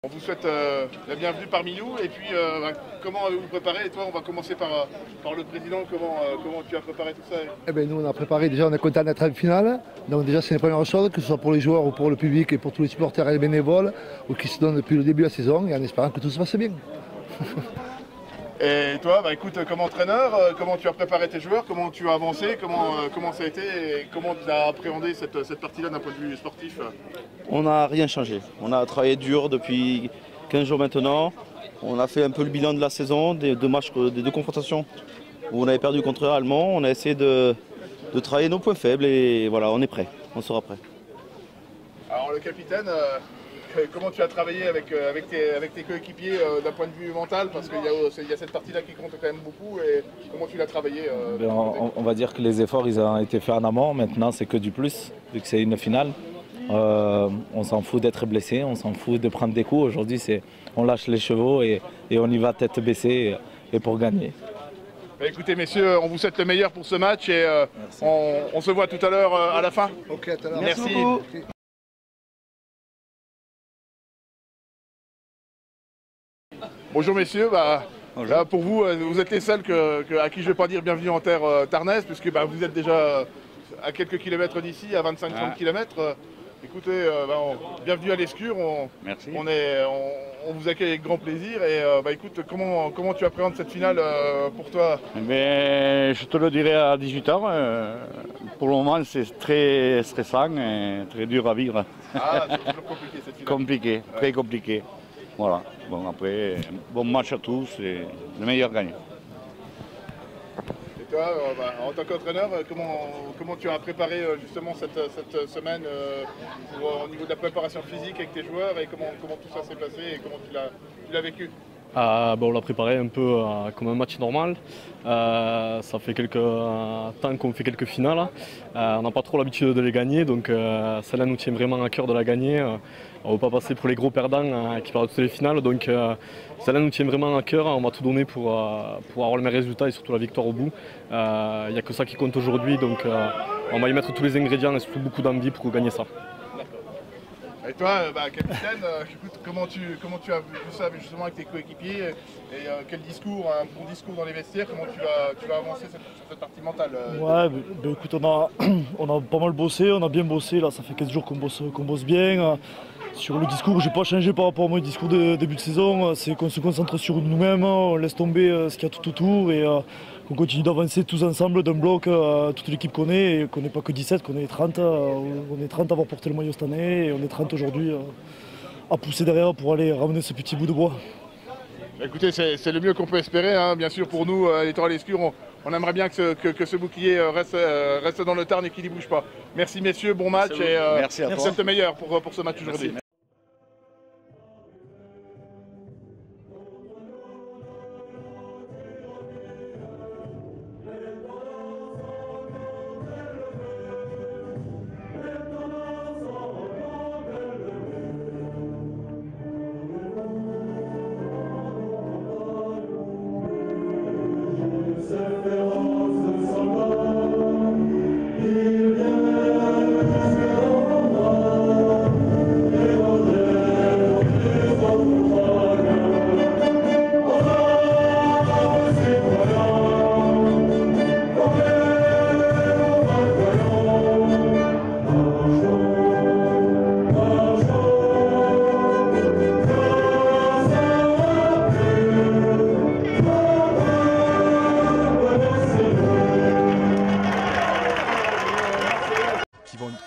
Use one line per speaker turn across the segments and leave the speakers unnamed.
On vous souhaite la bienvenue parmi nous et puis comment avez-vous préparé? Et toi, on va commencer par le président. Comment tu as préparé tout ça?
Eh bien, nous, on a préparé, déjà, on est content d'être en finale. Donc déjà, c'est une première chose, que ce soit pour les joueurs ou pour le public et pour tous les supporters et les bénévoles ou qui se donnent depuis le début de la saison et en espérant que tout se passe bien.
Et toi, écoute, comme entraîneur, comment tu as préparé tes joueurs? Comment tu as avancé? Comment ça a été? Et comment tu as appréhendé cette partie-là d'un point de vue sportif?
On n'a rien changé. On a travaillé dur depuis 15 jours maintenant. On a fait un peu le bilan de la saison, des deux matchs, des deux confrontations où on avait perdu contre Allemand. On a essayé de travailler nos points faibles et voilà, on est prêt. On sera prêt.
Alors le capitaine, comment tu as travaillé avec tes coéquipiers d'un point de vue mental? Parce qu'il y a cette partie-là qui compte quand même beaucoup. Et comment tu l'as travaillé
on va dire que les efforts ils ont été faits en amont. Maintenant, c'est que du plus, vu que c'est une finale. On s'en fout d'être blessé, on s'en fout de prendre des coups. Aujourd'hui, on lâche les chevaux et on y va tête baissée et pour gagner.
Écoutez messieurs, on vous souhaite le meilleur pour ce match et on se voit tout à l'heure à la fin.
Ok, à tout à l'heure.
Merci. Bonjour messieurs,
Bonjour.
là pour vous, vous êtes les seuls à qui je ne vais pas dire bienvenue en terre tarnaise, puisque vous êtes déjà à quelques kilomètres d'ici, à 25-30 km. Écoutez, bienvenue à l'Escure,
Merci.
on vous accueille avec grand plaisir et écoute, comment tu appréhendes cette finale pour toi?
Je te le dirai à 18 h. Pour le moment, c'est très stressant et très dur à vivre.
Ah, c'est toujours compliqué cette finale.
Compliqué,
Ouais.
très compliqué. Voilà. Bon, après, bon match à tous et le meilleur gagne.
Et toi, en tant qu'entraîneur, comment tu as préparé justement cette semaine au niveau de la préparation physique avec tes joueurs et comment tout ça s'est passé et comment tu l'as vécu?
On l'a préparé un peu comme un match normal. Ça fait quelques temps qu'on fait quelques finales. On n'a pas trop l'habitude de les gagner, donc celle-là nous tient vraiment à cœur de la gagner. On ne veut pas passer pour les gros perdants qui perdent toutes les finales, donc celle-là nous tient vraiment à cœur. On va tout donner pour avoir le meilleur résultat et surtout la victoire au bout. Il n'y a que ça qui compte aujourd'hui, donc on va y mettre tous les ingrédients et surtout beaucoup d'envie pour gagner ça.
Et toi, capitaine, écoute, comment tu as vu ça justement avec tes coéquipiers et quel discours, un bon discours dans les vestiaires, comment tu vas avancer sur cette partie mentale
Ouais, écoute, on a pas mal bossé, on a bien bossé, là ça fait 15 jours qu'on bosse bien. Sur le discours, j'ai pas changé par rapport à mon discours de début de saison, c'est qu'on se concentre sur nous-mêmes, on laisse tomber ce qu'il y a tout autour et qu'on continue d'avancer tous ensemble d'un bloc, toute l'équipe qu'on est, et qu'on n'est pas que 17, qu'on est 30, on est 30 à avoir porté le maillot cette année et on est 30 aujourd'hui à pousser derrière pour aller ramener ce petit bout de bois.
Écoutez, c'est le mieux qu'on peut espérer, hein. Bien sûr pour nous, étant à l'Escure, on aimerait bien que ce bouclier reste dans le Tarn et qu'il n'y bouge pas. Merci messieurs, bon match et
Merci à toi.
souhaite le meilleur pour ce match aujourd'hui.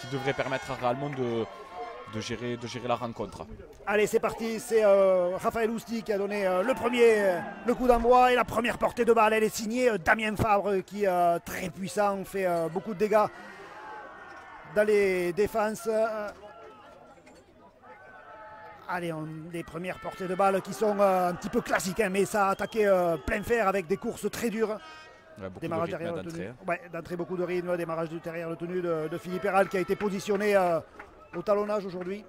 Qui devrait permettre à Realmont de gérer la rencontre.
Allez, c'est parti, c'est Raphaël Ousty qui a donné le coup d'envoi et la première portée de balle. Elle est signée Damien Fabre qui est très puissant, fait beaucoup de dégâts dans les défenses. Allez, les premières portées de balle qui sont un petit peu classiques, hein, mais ça a attaqué plein fer avec des courses très dures.
Ouais,
Démarrage
de rythme
derrière le
d'entrée.
tenu. Ouais, d'entrée, beaucoup de rythme. Démarrage du derrière le tenu de Philippe Héral qui a été positionné au talonnage aujourd'hui.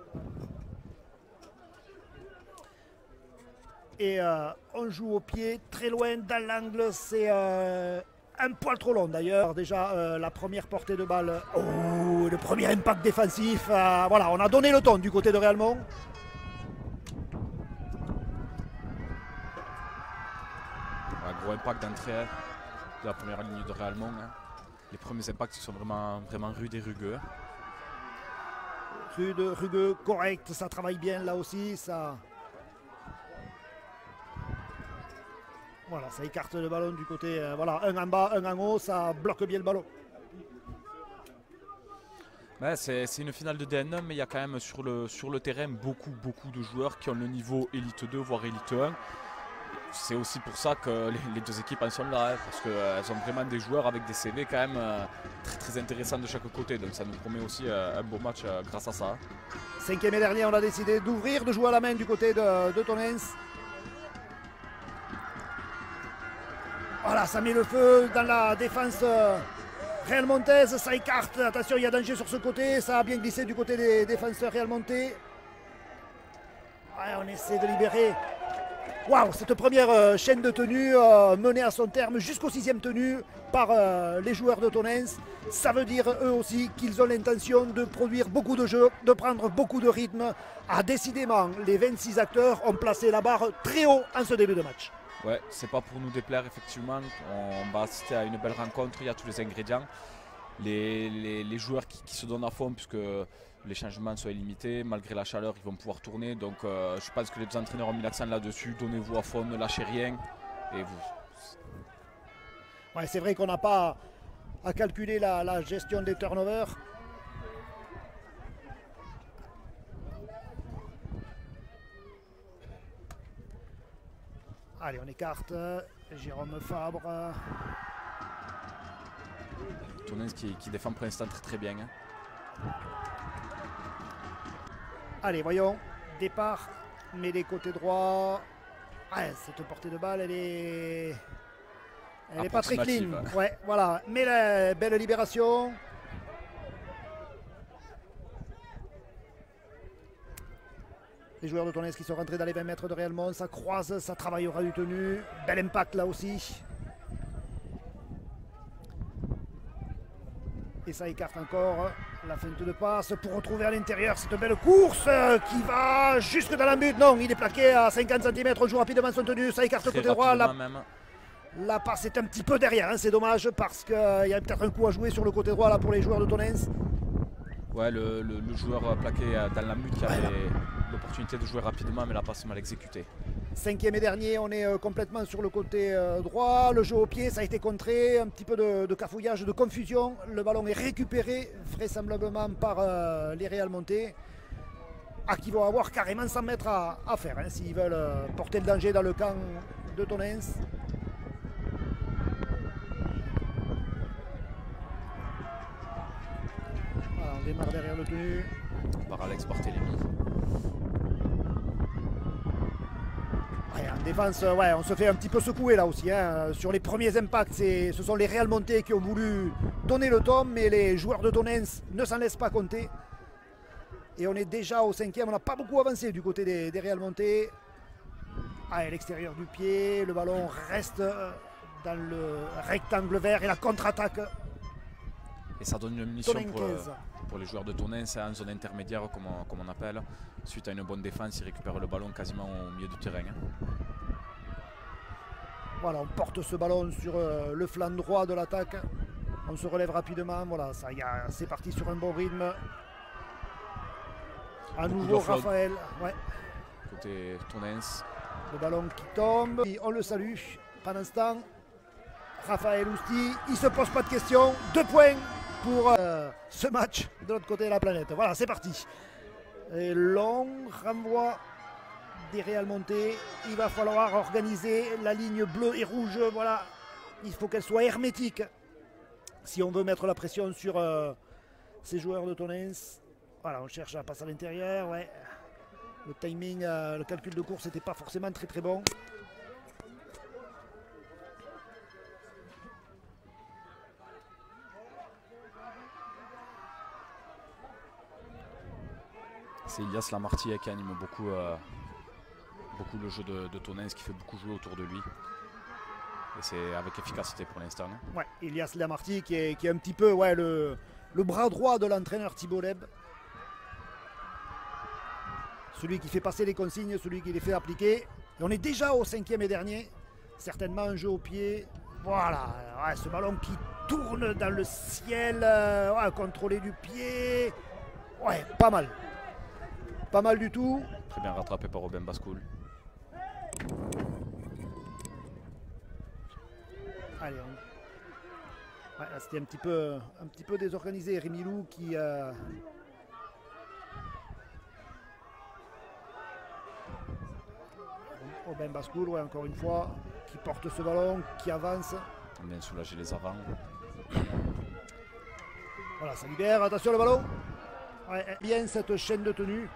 Et on joue au pied, très loin dans l'angle. C'est un poil trop long d'ailleurs. Déjà la première portée de balle. Oh, le premier impact défensif. Voilà, on a donné le ton du côté de Realmont.
gros impact d'entrée de la première ligne de Réalmont. Les premiers impacts sont vraiment rudes et rugueux.
Rugueux, correct, ça travaille bien là aussi. Ça... Voilà, ça écarte le ballon du côté. Voilà, un en bas, un en haut, ça bloque bien le ballon.
Ouais, c'est une finale de DN1, mais il y a quand même sur le terrain beaucoup de joueurs qui ont le niveau Elite 2, voire Elite 1. C'est aussi pour ça que les deux équipes en sont là, parce qu'elles ont vraiment des joueurs avec des CV quand même très intéressants de chaque côté. Donc ça nous promet aussi un beau match grâce à ça.
5e et dernier, on a décidé d'ouvrir, de jouer à la main du côté de Tonens. Voilà, ça met le feu dans la défense réalmontaise, ça écarte. Attention, il y a danger sur ce côté, ça a bien glissé du côté des défenseurs réalmontais. Ouais, on essaie de libérer. Waouh, cette première chaîne de tenue menée à son terme jusqu'au 6e tenue par les joueurs de Tonens. Ça veut dire eux aussi qu'ils ont l'intention de produire beaucoup de jeux, de prendre beaucoup de rythme. Ah, décidément, les 26 acteurs ont placé la barre très haut en ce début de match.
Ouais, c'est pas pour nous déplaire effectivement. On va assister à une belle rencontre, il y a tous les ingrédients. Les joueurs qui se donnent à fond puisque les changements sont illimités, malgré la chaleur ils vont pouvoir tourner. Donc je pense que les deux entraîneurs ont mis l'accent là-dessus. Donnez-vous à fond, ne lâchez rien. Et vous.
Ouais, c'est vrai qu'on n'a pas à calculer la gestion des turnovers. Allez, on écarte. Jérôme Fabre.
Tonens qui défend pour l'instant très bien.
Allez, voyons. Départ. Mêlée côté droit. Ouais, cette portée de balle, elle est pas très clean. Ouais, voilà. Mais la belle libération. Les joueurs de Tonens qui sont rentrés dans les 20 mètres de Réalmont, ça croise, ça travaille au ras du tenu. Bel impact là aussi. Et ça écarte encore la feinte de passe pour retrouver à l'intérieur cette belle course qui va jusque dans la but. Non, il est plaqué à 50 cm, on joue rapidement son tenue, ça écarte côté droit. La passe est un petit peu derrière, hein, c'est dommage parce qu'il y a peut-être un coup à jouer sur le côté droit là pour les joueurs de Tonens.
Ouais, le joueur plaqué dans la mute qui avait l'opportunité de jouer rapidement, mais la passe mal exécutée.
5e et dernier, on est complètement sur le côté droit. Le jeu au pied, ça a été contré. Un petit peu de cafouillage, de confusion. Le ballon est récupéré vraisemblablement par les Réalmontais. Qui vont avoir carrément 100 mètres à faire hein, s'ils veulent porter le danger dans le camp de Tonens. Voilà, on démarre derrière le tenu.
Par Alex Barthélémy.
Ouais, en défense, ouais, on se fait un petit peu secouer là aussi. Hein. Sur les premiers impacts, ce sont les Réalmontais qui ont voulu donner le ton, mais les joueurs de Tonens ne s'en laissent pas compter. Et on est déjà au 5e, on n'a pas beaucoup avancé du côté des Réalmontais. À l'extérieur du pied, le ballon reste dans le rectangle vert et la contre-attaque.
Et ça donne une munition pour les joueurs de Tonens en zone intermédiaire comme on appelle. Suite à une bonne défense, ils récupèrent le ballon quasiment au milieu du terrain.
Voilà, on porte ce ballon sur le flanc droit de l'attaque. On se relève rapidement. Voilà, c'est parti sur un bon rythme. À nouveau Raphaël. Ouais.
Côté Tonens.
Le ballon qui tombe. Et on le salue. Pendant ce temps, Raphaël Ousti, il ne se pose pas de questions. 2 points pour ce match de l'autre côté de la planète. Voilà, c'est parti. Et long renvoi des Réalmontais. Il va falloir organiser la ligne bleue et rouge. Voilà, il faut qu'elle soit hermétique si on veut mettre la pression sur ces joueurs de Tonens. Voilà, on cherche à passer à l'intérieur. Ouais. Le timing, le calcul de course n'était pas forcément très bon.
C'est Ilias Lamartille qui anime beaucoup le jeu de Tonens, qui fait beaucoup jouer autour de lui. Et c'est avec efficacité pour l'instant.
Ouais, Ilias Lamartille qui est un petit peu ouais, le bras droit de l'entraîneur Thibault Leb. Celui qui fait passer les consignes, celui qui les fait appliquer. Et on est déjà au 5e et dernier. certainement un jeu au pied. Voilà, ouais, ce ballon qui tourne dans le ciel, ouais, contrôlé du pied. Ouais, pas mal. Pas mal du tout.
Très bien rattrapé par Robin Bascoul.
Allez, ouais, c'était un petit peu désorganisé. Rémi Lou qui... Robin Bascoul, ouais, encore une fois, qui porte ce ballon, qui avance.
Bien soulager les avants.
Voilà, ça libère. Attention le ballon. Ouais, bien cette chaîne de tenue.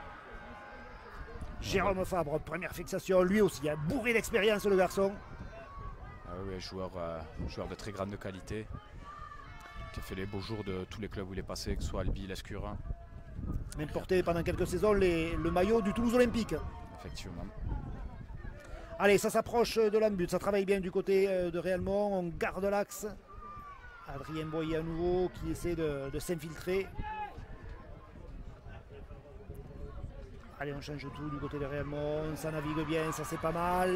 Jérôme Fabre, première fixation, lui aussi, hein, bourré d'expérience le garçon.
Ah oui, joueur de très grande qualité, qui a fait les beaux jours de tous les clubs où il est passé, que ce soit Albi, l'Escure.
Même porté pendant quelques saisons le maillot du Toulouse Olympique.
Effectivement.
Allez, ça s'approche de l'embut, ça travaille bien du côté de Réalmont, on garde l'axe. Adrien Boyer à nouveau qui essaie de s'infiltrer. Allez, on change tout du côté de Réalmont, ça navigue bien, ça c'est pas mal.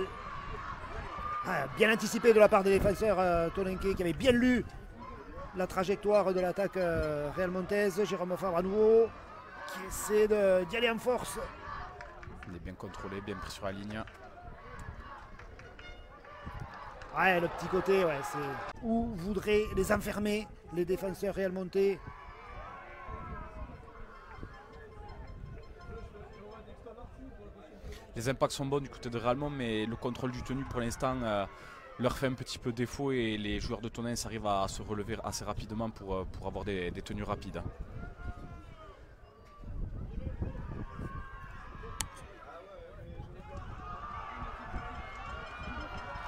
Ah, bien anticipé de la part des défenseurs Tonenquais qui avait bien lu la trajectoire de l'attaque réalmontaise. Jérôme Fabre à nouveau qui essaie d'y aller en force.
Il est bien contrôlé, bien pris sur la ligne.
Ouais, le petit côté, ouais, c'est où voudraient les enfermer les défenseurs réalmontais.
Les impacts sont bons du côté de Réalmont, mais le contrôle du tenu pour l'instant leur fait un petit peu défaut et les joueurs de Tonens arrivent à se relever assez rapidement pour avoir des tenues rapides.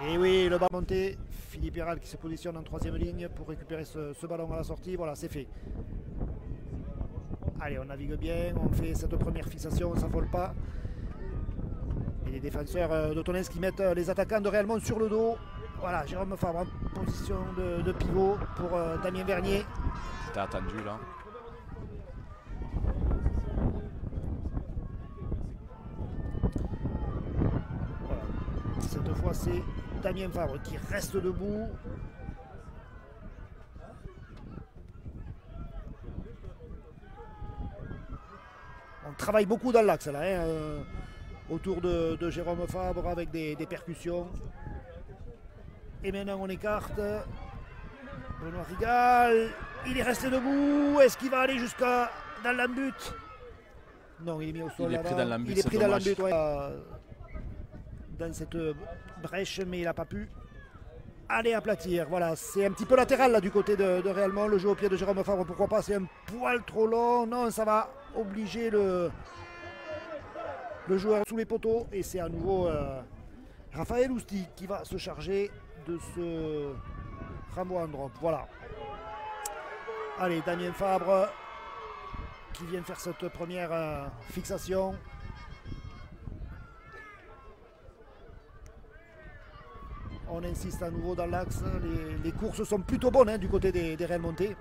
Et oui, le ballon monté, Philippe Héral qui se positionne en troisième ligne pour récupérer ce ballon à la sortie. Voilà, c'est fait. Allez, on navigue bien, on fait cette première fixation, on ne s'affole pas. Et les défenseurs de Tonens qui mettent les attaquants de Réalmont sur le dos. Voilà, Jérôme Fabre en position de pivot pour Damien Vernier.
C'était attendu là.
Voilà. Cette fois, c'est Damien Fabre qui reste debout. On travaille beaucoup dans l'axe là, hein, autour de Jérôme Fabre avec des percussions. Et maintenant on écarte. Benoît Rigal, il est resté debout. Est-ce qu'il va aller jusqu'à dans l'embut? Non, il est mis au sol.
Il est pris dans l'embut.
Il est pris dans l'embut, ouais, dans cette brèche, mais il n'a pas pu aller aplatir. Voilà, c'est un petit peu latéral là du côté de Réalmont. Le jeu au pied de Jérôme Fabre, pourquoi pas? C'est un poil trop long. Non, ça va obliger le joueur sous les poteaux. Et c'est à nouveau Raphaël Ousti qui va se charger de ce renvoi en drop. Voilà. Allez, Damien Fabre qui vient faire cette première fixation. On insiste à nouveau dans l'axe. Les courses sont plutôt bonnes, hein, du côté des Réalmontais.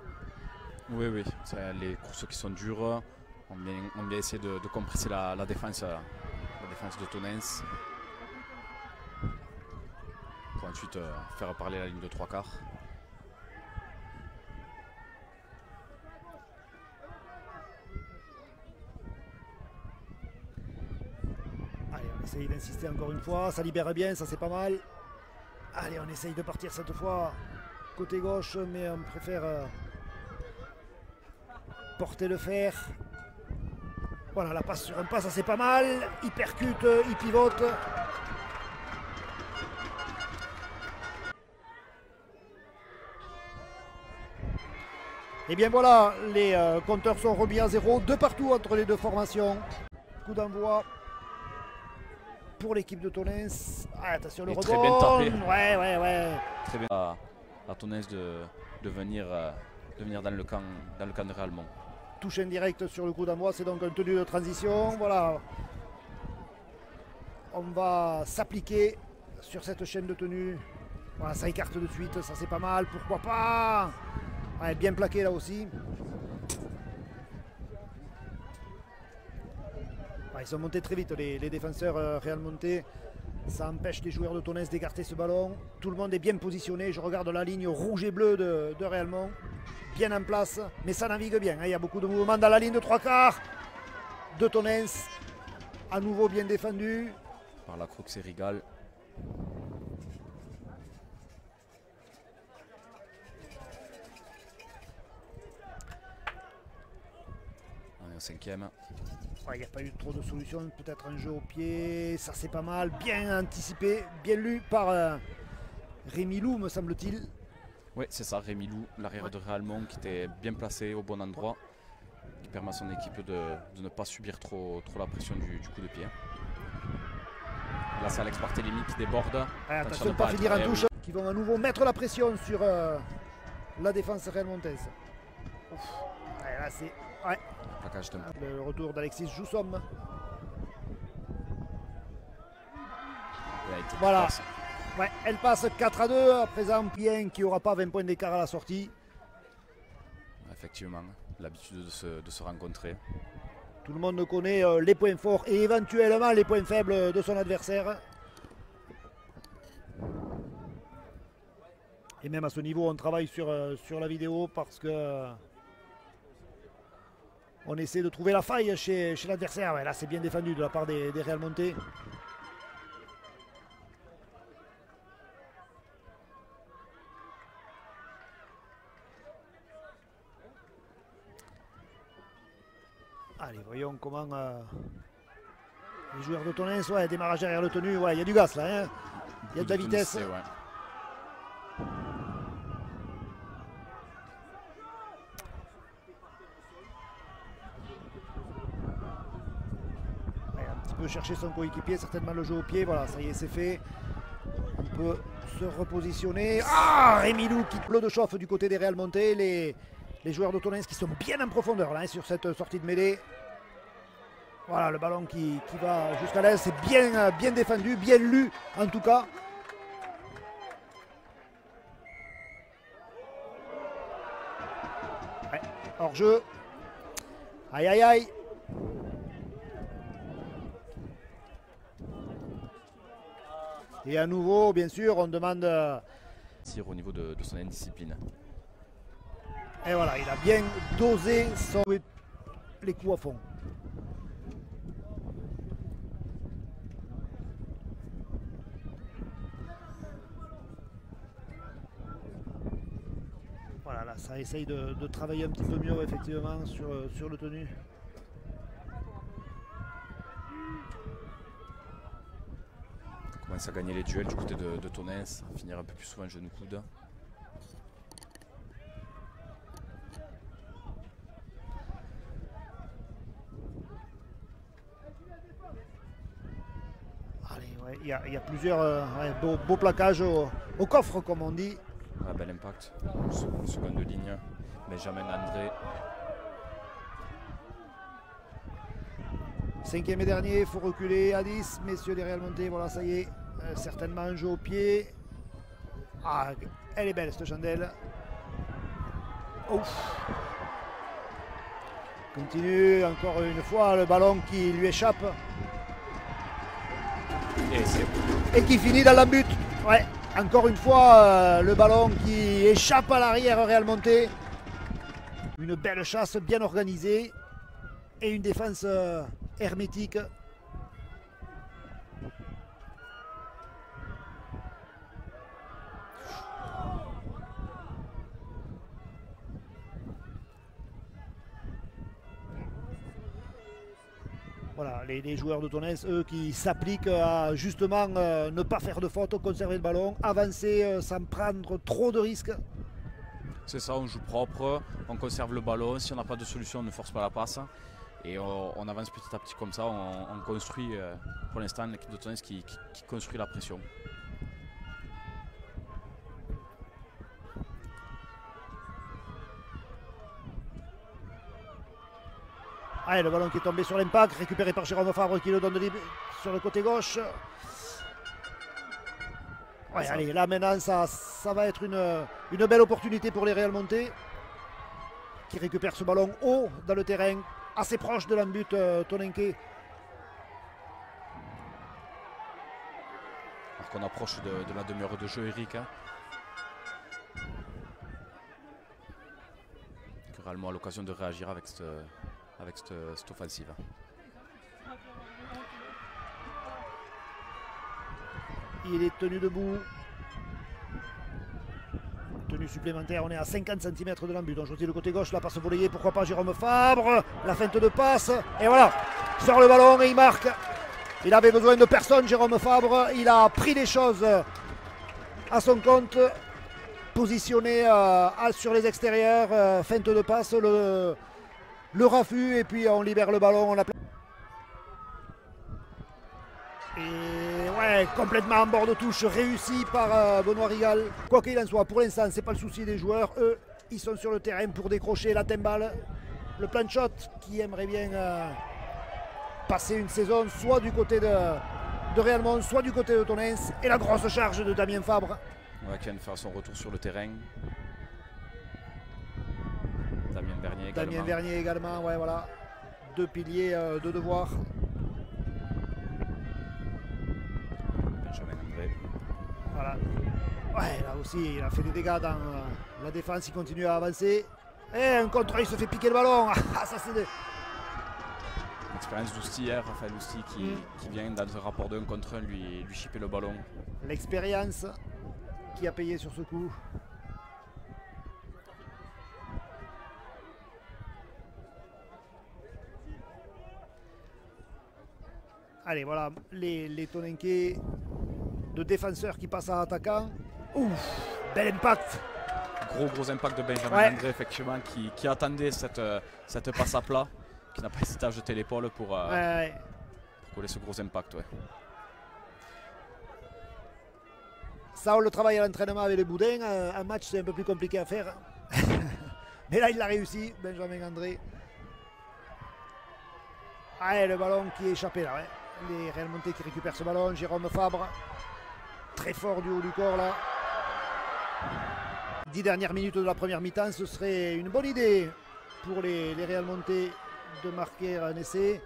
Oui, oui. Les courses qui sont dures. On vient essayer de compresser la défense de Tonens. Pour ensuite faire parler la ligne de 3/4.
Allez, on essaye d'insister encore une fois. Ça libère bien, ça c'est pas mal. Allez, on essaye de partir cette fois côté gauche, mais on préfère porter le fer. Voilà, la passe sur un pas, ça c'est pas mal. Il percute, il pivote. Et bien voilà, les compteurs sont remis à 0, de partout entre les deux formations. Coup d'envoi pour l'équipe de Tonens. Ah, attention le rebond.
Très bien tapé.
Ouais.
Très bien à Tonens de venir dans le camp de Réalmont.
Touche indirecte sur le coup d'envoi, c'est donc un tenue de transition. Voilà. On va s'appliquer sur cette chaîne de tenue. Voilà, ça écarte de suite, ça c'est pas mal, pourquoi pas. Ouais, bien plaqué là aussi. Ouais, ils sont montés très vite les défenseurs réalmontais. Ça empêche les joueurs de Tonnes d'écarter ce ballon. Tout le monde est bien positionné. Je regarde la ligne rouge et bleue de Réalmont. Bien en place, mais ça navigue bien. Il y a beaucoup de mouvements dans la ligne de 3/4 de Tonnes. À nouveau bien défendu.
Par la Crux et Rigal. On est au 5e.
Il n'y a pas eu trop de solutions, peut-être un jeu au pied, ça c'est pas mal, bien anticipé, bien lu par Rémi Lou me semble-t-il.
Oui, c'est ça, Rémi Lou, l'arrière de Réalmont qui était bien placé au bon endroit, qui permet à son équipe de ne pas subir trop la pression du coup de pied. Là c'est Alex Barthélémy qui déborde.
Attention de ne pas finir en touche, qui vont à nouveau mettre la pression sur la défense réalmontaise. Là c'est... Ouais. Le retour d'Alexis Joussom. Voilà. Ouais, elle passe 4-2. À présent, bien qui n'aura pas 20 points d'écart à la sortie.
Effectivement, l'habitude de se rencontrer.
Tout le monde connaît les points forts et éventuellement les points faibles de son adversaire. Et même à ce niveau, on travaille sur la vidéo parce que on essaie de trouver la faille chez l'adversaire. Ouais, là, c'est bien défendu de la part des Réalmontais. Allez, voyons comment les joueurs de Tonnes, ouais, démarrage derrière le tenu. Ouais, il y a du gaz là. Hein. Il y a de la vitesse.
Ouais.
Peut chercher son coéquipier, certainement le jeu au pied, voilà, ça y est, c'est fait. On peut se repositionner. Ah, Rémi Lou qui pleut de chauffe du côté des Réalmontais. Les joueurs de Tonnes qui sont bien en profondeur là, hein, sur cette sortie de mêlée. Voilà, le ballon qui va jusqu'à l'aile, c'est bien défendu, bien lu en tout cas. Ouais, hors jeu. Aïe aïe aïe. Et à nouveau, bien sûr, on demande...
Tire au niveau de son indiscipline.
Et voilà, il a bien dosé les coups à fond. Voilà, là, ça essaye de travailler un petit peu mieux, effectivement, sur le tenu.
Commence à gagner les duels du côté de Tonnes, à finir un peu plus souvent genou-coude.
Allez, ouais, il y a plusieurs beaux plaquages au coffre, comme on dit.
Ah, bel impact. Seconde ligne. Benjamin André.
5e et dernier, il faut reculer à 10, messieurs les Réalmontais, voilà, ça y est, certainement un jeu au pied. Ah, elle est belle cette chandelle. Ouf. Continue, encore une fois, le ballon qui lui échappe. Et qui finit dans la butte. Ouais, encore une fois, le ballon qui échappe à l'arrière Réalmontais. Une belle chasse bien organisée. Et une défense hermétique. Voilà, les joueurs de Tonnes, eux, qui s'appliquent à justement ne pas faire de faute, conserver le ballon, avancer sans prendre trop de risques.
C'est ça, on joue propre, on conserve le ballon, si on n'a pas de solution, on ne force pas la passe. Et on avance petit à petit comme ça, on construit pour l'instant l'équipe de Tonnes qui construit la pression.
Allez, le ballon qui est tombé sur l'impact, récupéré par Jérôme Fabre qui le donne sur le côté gauche. Ouais, allez, là maintenant ça va être une belle opportunité pour les Réalmontais qui récupèrent ce ballon haut dans le terrain, assez proche de l'embut Tonenke.
qu'on approche de la demi-heure de jeu, Eric. Hein. Que Réellement a l'occasion de réagir avec cette offensive.
Il est tenu debout. Tenue supplémentaire, on est à 50 cm de l'embut. On choisit le côté gauche, la passe volée, pourquoi pas Jérôme Fabre. La feinte de passe, et voilà, sort le ballon et il marque. Il avait besoin de personne, Jérôme Fabre. Il a pris les choses à son compte. Positionné sur les extérieurs, feinte de passe, le raffut, et puis on libère le ballon. Et ouais, complètement en bord de touche, réussi par Benoît Rigal. Quoi qu'il en soit, pour l'instant, c'est pas le souci des joueurs. Eux, ils sont sur le terrain pour décrocher la timbale. Le plan de shot qui aimerait bien passer une saison soit du côté de Réalmont, soit du côté de Tonens. Et la grosse charge de Damien Fabre.
Ouais, qui vient de faire son retour sur le terrain. Damien Vernier également.
Damien Vernier également, ouais, voilà. Deux piliers de devoir.
Benjamin André.
Voilà. Ouais, là aussi, il a fait des dégâts dans la défense, il continue à avancer. Et un contre, il se fait piquer le ballon. Ah, ça c'est des...
L'expérience d'Ousti hier, Raphaël Ousti qui vient dans un rapport de 1 contre 1 lui chipper le ballon.
L'expérience qui a payé sur ce coup. Allez, voilà, les Tonenquais de défenseurs qui passent à attaquant. Ouf, bel impact.
Gros impact de Benjamin André, effectivement, qui attendait cette passe à plat, qui n'a pas hésité à jeter l'épaule pour coller ce gros impact. Ouais.
Ça, on le travaille à l'entraînement avec les Boudins. Un match, c'est un peu plus compliqué à faire. Mais là, il l'a réussi, Benjamin André. Ah, le ballon qui est échappé là. Ouais. Les Réalmontais qui récupèrent ce ballon. Jérôme Fabre, très fort du haut du corps là. 10 dernières minutes de la première mi-temps, ce serait une bonne idée pour les Réalmontais de marquer un essai.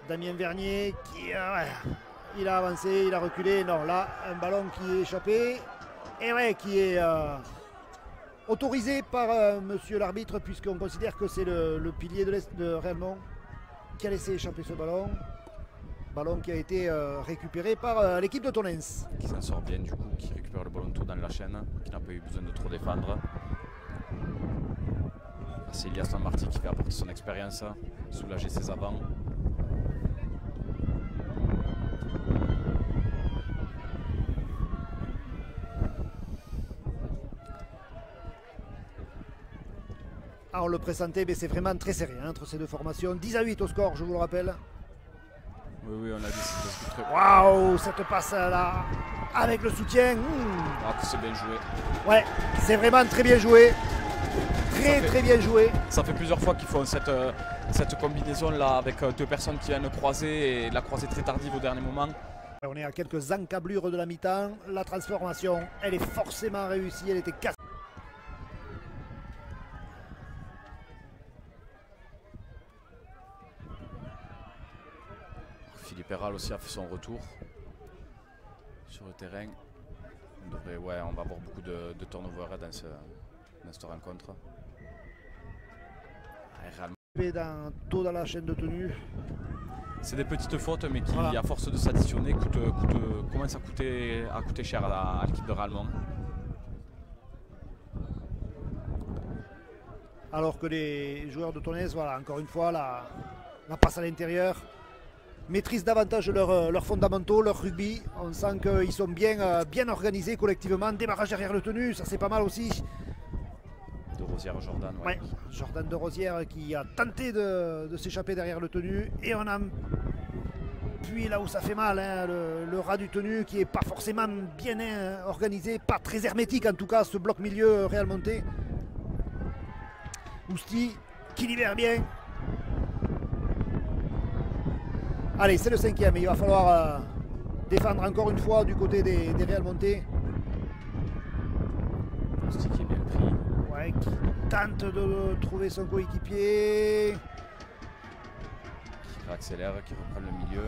Damien Vernier qui... il a avancé, il a reculé. Non, là, un ballon qui est échappé. Et ouais, qui est autorisé par monsieur l'arbitre, puisqu'on considère que c'est le pilier de Réalmont qui a laissé échapper ce ballon. Ballon qui a été récupéré par l'équipe de Tonens.
Qui s'en sort bien du coup, qui récupère le ballon tout dans la chaîne, qui n'a pas eu besoin de trop défendre. C'est Elias Lammarty qui fait apporter son expérience, soulager ses avants.
Ah, on le pressentait, mais c'est vraiment très serré hein, entre ces deux formations. 10-8 au score, je vous le rappelle.
Oui, on a dit c'est très...
Waouh, cette passe là, avec le soutien.
Ah, c'est bien joué.
Ouais, c'est vraiment très bien joué. Très bien joué.
Ça fait plusieurs fois qu'ils font cette combinaison là avec deux personnes qui viennent croiser et la croisée très tardive au dernier moment.
On est à quelques encablures de la mi-temps. La transformation, elle est forcément réussie, elle était cassée.
Philippe Héral aussi a fait son retour sur le terrain. On va avoir beaucoup de turnover dans cette rencontre.
Dans la chaîne de tenue.
C'est des petites fautes, mais qui, à force de s'additionner, commencent à coûter cher à l'équipe de Réalmont.
Alors que les joueurs de Tonnes, voilà, encore une fois, la passe à l'intérieur, maîtrisent davantage leurs fondamentaux, leur rugby. On sent qu'ils sont bien organisés collectivement. Démarrage derrière le tenue, ça c'est pas mal aussi.
De Rosière Jordan.
Ouais, Jordan de Rosière qui a tenté de s'échapper derrière le tenue. Et on a puis là où ça fait mal, hein, le ras du tenue qui n'est pas forcément bien organisé, pas très hermétique en tout cas, ce bloc milieu réalmontais. Ousti qui libère bien. Allez, c'est le 5e, il va falloir défendre encore une fois du côté des Réalmontais.
Ousti qui est bien pris.
Ouais, qui tente de trouver son coéquipier.
Qui réaccélère, qui reprend le milieu.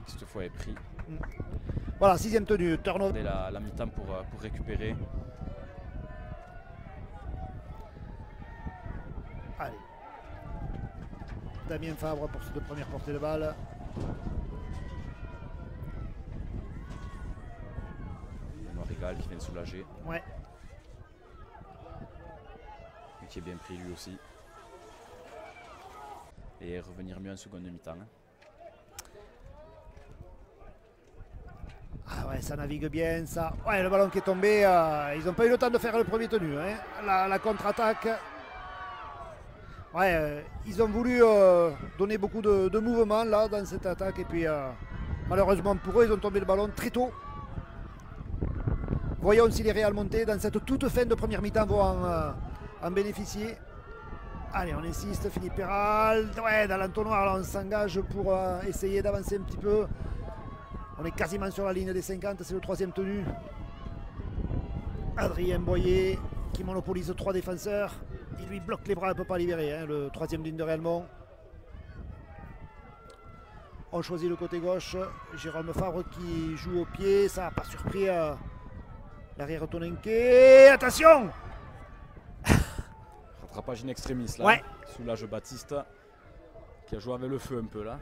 Qui cette fois est pris.
Voilà, 6e tenue, turnover.
Et la mi-temps pour récupérer.
Allez. Damien Fabre pour cette première portée de balle.
Régal qui vient de soulager.
Ouais.
Et qui est bien pris lui aussi. Et revenir mieux en seconde mi-temps.
Ah ouais, ça navigue bien, ça. Ouais, le ballon qui est tombé, ils n'ont pas eu le temps de faire le premier tenu. Hein. La contre-attaque. Ouais, ils ont voulu donner beaucoup de mouvement là dans cette attaque. Et puis, malheureusement pour eux, ils ont tombé le ballon très tôt. Voyons si les Real montés dans cette toute fin de première mi-temps vont en bénéficier. Allez, on insiste, Philippe Perral. Ouais, dans l'entonnoir, là, on s'engage pour essayer d'avancer un petit peu. On est quasiment sur la ligne des 50, c'est le 3e tenu. Adrien Boyer qui monopolise 3 défenseurs. Il lui bloque les bras, il ne peut pas libérer, hein, le 3e ligne de Réalmont. On choisit le côté gauche. Jérôme Fabre qui joue au pied, ça n'a pas surpris l'arrière Tonenke. Attention!
Rattrapage in extremis là.
Ouais.
Soulage Baptiste qui a joué avec le feu un peu là.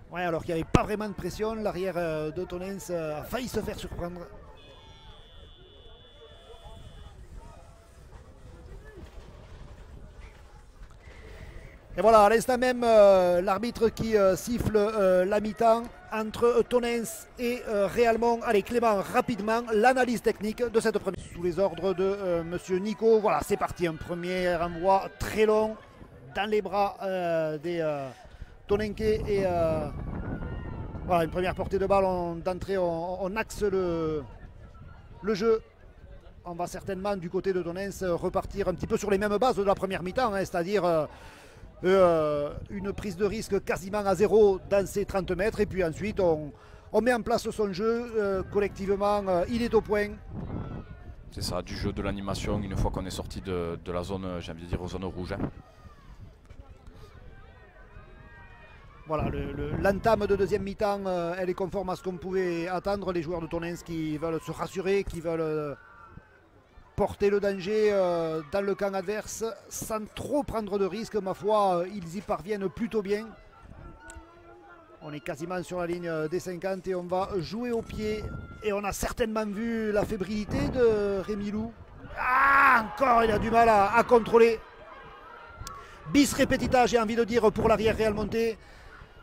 Ouais, alors qu'il n'y avait pas vraiment de pression, l'arrière de Tonens a failli se faire surprendre. Et voilà, à l'instant même, l'arbitre qui siffle la mi-temps entre Tonens et Réalmont. Allez, Clément, rapidement, l'analyse technique de cette première. Sous les ordres de monsieur Nico. Voilà, c'est parti. Un premier renvoi très long dans les bras des Tonenke. Et voilà, une première portée de balle. D'entrée, on axe le jeu. On va certainement, du côté de Tonens, repartir un petit peu sur les mêmes bases de la première mi-temps, hein, c'est-à-dire une prise de risque quasiment à 0 dans ces 30 mètres et puis ensuite on met en place son jeu collectivement, il est au point.
C'est ça, du jeu, de l'animation une fois qu'on est sorti de la zone, j'ai envie de dire, zone rouge. Hein.
Voilà, l'entame de deuxième mi-temps, elle est conforme à ce qu'on pouvait attendre. Les joueurs de Tonens qui veulent se rassurer, qui veulent porter le danger dans le camp adverse sans trop prendre de risques. Ma foi, ils y parviennent plutôt bien. On est quasiment sur la ligne des 50 et on va jouer au pied. Et on a certainement vu la fébrilité de Rémi Lou. Ah, encore, il a du mal à contrôler. Bis repetita, j'ai envie de dire, pour l'arrière Réal Monté.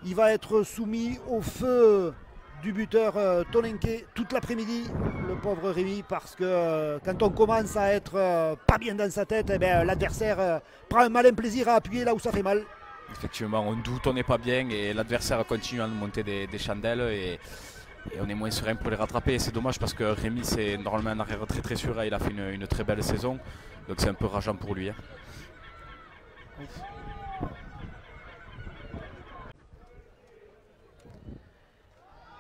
Il va être soumis au feu du buteur Tonenke toute l'après-midi, le pauvre Rémi, parce que quand on commence à être pas bien dans sa tête, eh l'adversaire prend un malin plaisir à appuyer là où ça fait mal.
Effectivement, on doute, on n'est pas bien et l'adversaire continue à nous monter des chandelles et on est moins serein pour les rattraper. C'est dommage parce que Rémi, c'est normalement un arrière très très sûr, il a fait une très belle saison, donc c'est un peu rageant pour lui. Hein.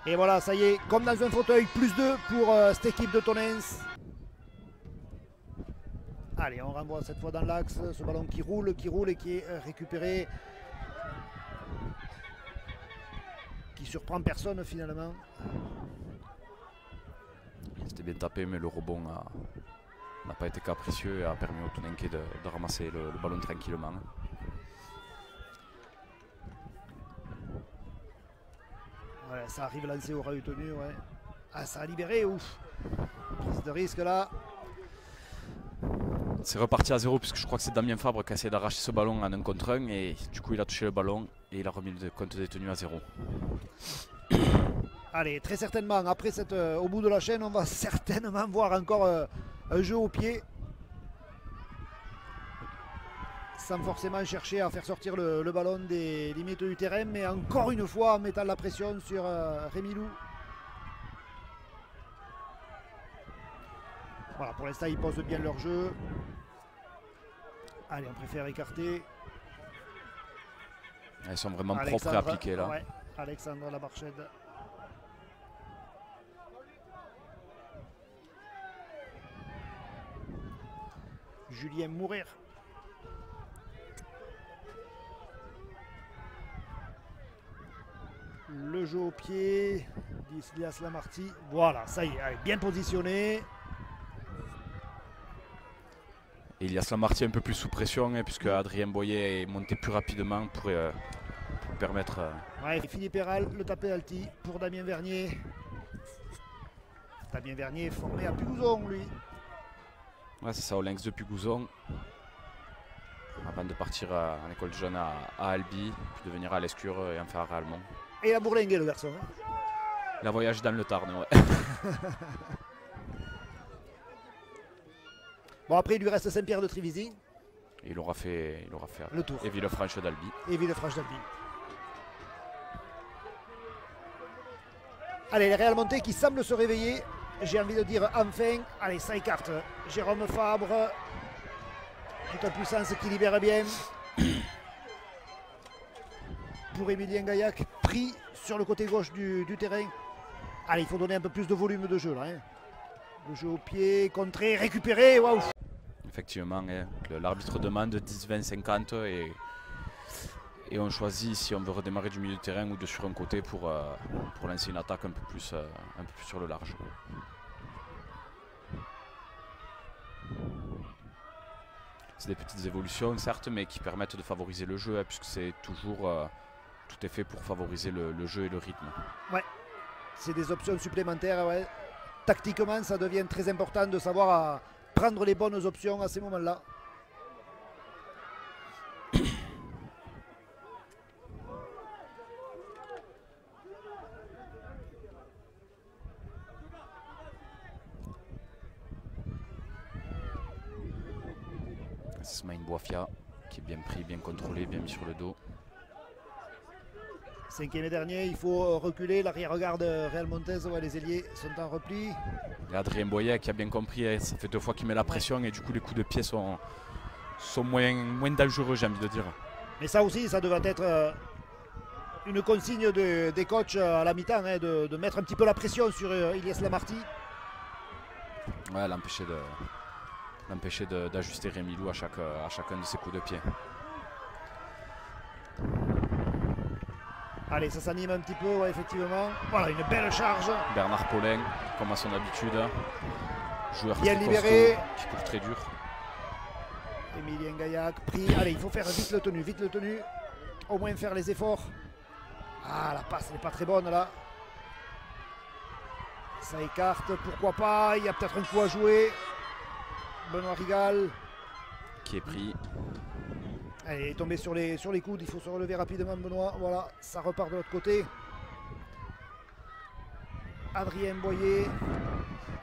Et voilà, ça y est, comme dans un fauteuil, plus 2 pour cette équipe de Tonens. Allez, on renvoie cette fois dans l'axe, ce ballon qui roule et qui est récupéré. Qui surprend personne finalement.
C'était bien tapé, mais le rebond n'a pas été capricieux et a permis au Tonenke de ramasser le ballon tranquillement.
Voilà, ça arrive lancé au ras tenu, ouais. Ah, ça a libéré, ouf. Prise de risque là.
C'est reparti à 0 puisque je crois que c'est Damien Fabre qui a essayé d'arracher ce ballon en 1 contre 1 et du coup il a touché le ballon et il a remis le compte détenu à 0.
Allez, très certainement, après au bout de la chaîne, on va certainement voir encore un jeu au pied. Sans forcément chercher à faire sortir le ballon des limites du terrain, mais encore une fois en mettant la pression sur Rémi Lou. Voilà, pour l'instant ils posent bien leur jeu. Allez, on préfère écarter.
Ils sont vraiment propres et appliqués là.
Ouais, Alexandre Labarchède. Julien Mourir. Le jeu au pied d'Ilias Lamarty. Voilà, ça y est, allez, bien positionné.
Ilias Lamarty un peu plus sous pression, hein, puisque Adrien Boyer est monté plus rapidement pour permettre.
Ouais, Philippe Héral, le tapé alti pour Damien Vernier. Damien Vernier formé à Pugouzon, lui.
Ouais, c'est ça, au Lynx de Pugouzon. Avant de partir en école de jeunes à Albi, puis de venir à l'Escure et enfin à Réalmont.
Et il a bourlingué, le garçon. Hein.
Il a voyagé dans le Tarn, ouais.
Bon, après, il lui reste Saint-Pierre de Trévisy.
Et il aura fait
le tour.
Et Villefranche d'Albi.
Et Villefranche d'Albi. Allez, les Real Monté qui semblent se réveiller. J'ai envie de dire enfin. Allez, ça écarte. Jérôme Fabre. Toute puissance qui libère bien. Pour Emilien Gaillac, pris sur le côté gauche du terrain. Allez, il faut donner un peu plus de volume de jeu là. Hein. Le jeu au pied, contré, récupéré. Waouh!
Effectivement, hein, l'arbitre demande 10, 20, 50 et on choisit si on veut redémarrer du milieu de terrain ou de sur un côté pour lancer une attaque un peu plus sur le large. C'est des petites évolutions certes, mais qui permettent de favoriser le jeu, hein, puisque c'est toujours tout est fait pour favoriser le jeu et le rythme.
Ouais, c'est des options supplémentaires. Ouais. Tactiquement, ça devient très important de savoir prendre les bonnes options à ces moments-là.
Smaïn Boafia qui est bien pris, bien contrôlé, bien mis sur le dos.
5e et dernier, il faut reculer. L'arrière-garde Real Montes, ouais, les ailiers sont en repli.
Et Adrien Boyer qui a bien compris, hein, ça fait 2 fois qu'il met la pression et du coup les coups de pied sont moins dangereux, j'ai envie de dire.
Mais ça aussi, ça devrait être une consigne des coachs à la mi-temps, hein, de mettre un petit peu la pression sur Ilias Lamarty.
Ouais, l'empêcher d'ajuster Rémi Lou à chacun de ses coups de pied.
Allez, ça s'anime un petit peu, ouais, effectivement. Voilà, une belle charge.
Bernard Paulin, comme à son habitude, joueur
bien libéré,
qui court très dur.
Emilien Gaillac pris. Allez, il faut faire vite le tenu. Au moins faire les efforts. Ah, la passe n'est pas très bonne là. Ça écarte, pourquoi pas. Il y a peut-être un coup à jouer. Benoît Rigal.
Qui est pris.
Allez, il est tombé sur les coudes, il faut se relever rapidement Benoît. Voilà, ça repart de l'autre côté. Adrien Boyer.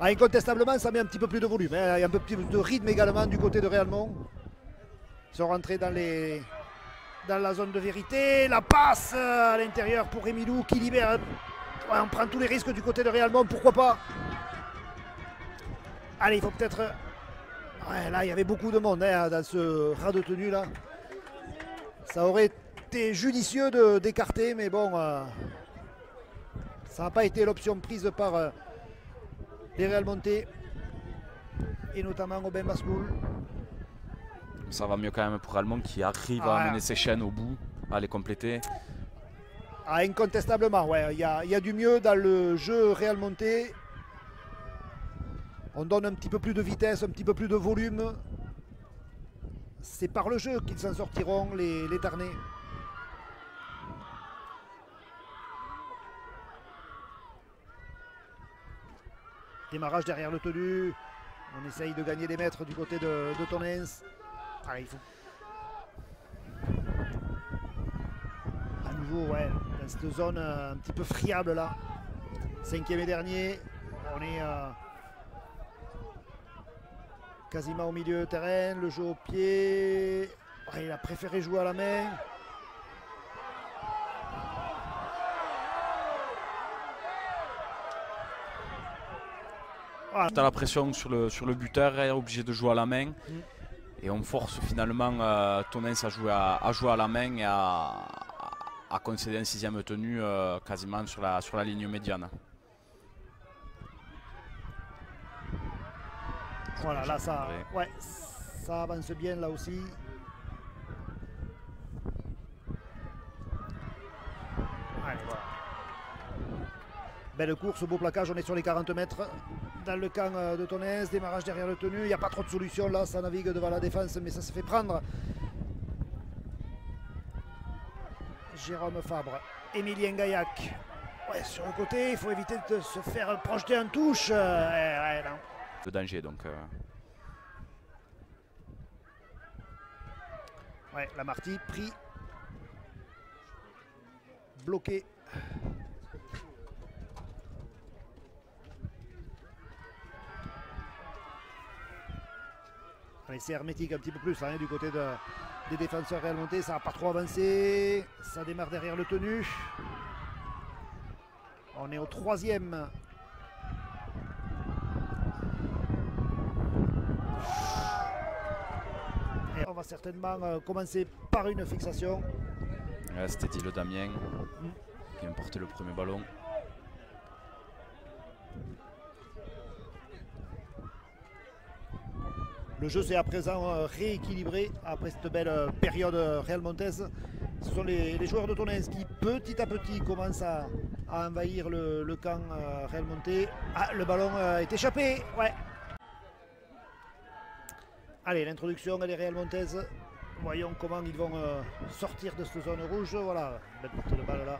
Ah, incontestablement, ça met un petit peu plus de volume. Hein. Il y a un peu plus de rythme également du côté de Réalmont. Ils sont rentrés dans la zone de vérité. La passe à l'intérieur pour Rémilou qui libère. Ouais, on prend tous les risques du côté de Réalmont, pourquoi pas. Allez, il faut peut-être... Ouais, là, il y avait beaucoup de monde hein, dans ce ras de tenue là. Ça aurait été judicieux d'écarter, mais bon, ça n'a pas été l'option prise par les Real Monté et notamment Aubin Bascoul.
Ça va mieux quand même pour Réalmont qui arrive à amener ses chaînes au bout, à les compléter.
Ah, incontestablement, ouais, il y a du mieux dans le jeu Real Monté. On donne un petit peu plus de vitesse, un petit peu plus de volume. C'est par le jeu qu'ils s'en sortiront, les Tarnais. Démarrage derrière le tenu. On essaye de gagner des mètres du côté de Tonens. Ah, il faut... À nouveau, ouais, dans cette zone un petit peu friable là. 5e et dernier. On est... quasiment au milieu de terrain, le jeu au pied. Ouais, il a préféré jouer à la main.
Voilà. Tu as la pression sur le buteur, il est obligé de jouer à la main. Et on force finalement Tonens à jouer à la main et à concéder un 6e tenu quasiment sur la ligne médiane.
Voilà, là ça, ouais, ça avance bien là aussi. Allez, voilà. Belle course, beau plaquage, on est sur les 40 mètres dans le camp de Tonnes, démarrage derrière le tenu, il n'y a pas trop de solution là, ça navigue devant la défense mais ça se fait prendre. Jérôme Fabre, Emilien Gaillac, ouais, sur le côté, il faut éviter de se faire projeter en touche. Ouais, non.
Le danger donc.
Ouais, la Marty pris, bloqué. Allez, c'est hermétique un petit peu plus hein, du côté des défenseurs Real Monté, ça n'a pas trop avancé, ça démarre derrière le tenu. On est au 3e. Et on va certainement commencer par une fixation.
Ouais, c'était dit le Damien qui a porté le premier ballon.
Le jeu s'est à présent rééquilibré après cette belle période Real Montes. Ce sont les joueurs de Tonnes qui petit à petit commencent à envahir le camp Real Monte. Ah, le ballon est échappé. Ouais. Allez, l'introduction des Real Montes. Voyons comment ils vont sortir de cette zone rouge. Voilà, belle portée de balle là.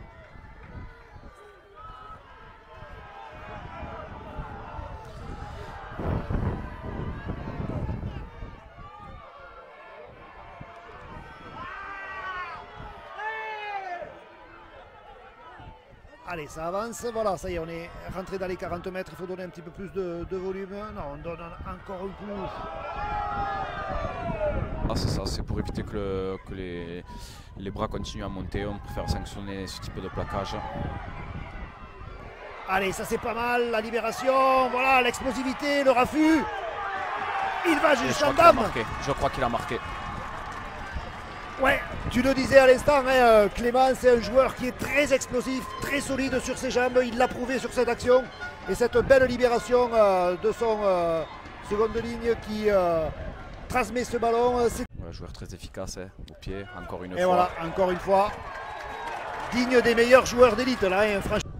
Allez, ça avance, voilà, ça y est, on est rentré dans les 40 mètres, il faut donner un petit peu plus de volume. Non, on donne encore un coup.
Ah, c'est ça, c'est pour éviter que les bras continuent à monter, on préfère sanctionner ce type de plaquage.
Allez, ça c'est pas mal, la libération, voilà, l'explosivité, le raffut. Il va jusqu'en dame.
Je crois qu'il a marqué.
Ouais, tu le disais à l'instant, hein, Clément, c'est un joueur qui est très explosif, très solide sur ses jambes. Il l'a prouvé sur cette action. Et cette belle libération de son seconde ligne qui transmet ce ballon.
Un joueur très efficace, hein, au pied, encore une fois.
Et voilà, encore une fois, digne des meilleurs joueurs d'élite, là, hein, franchement.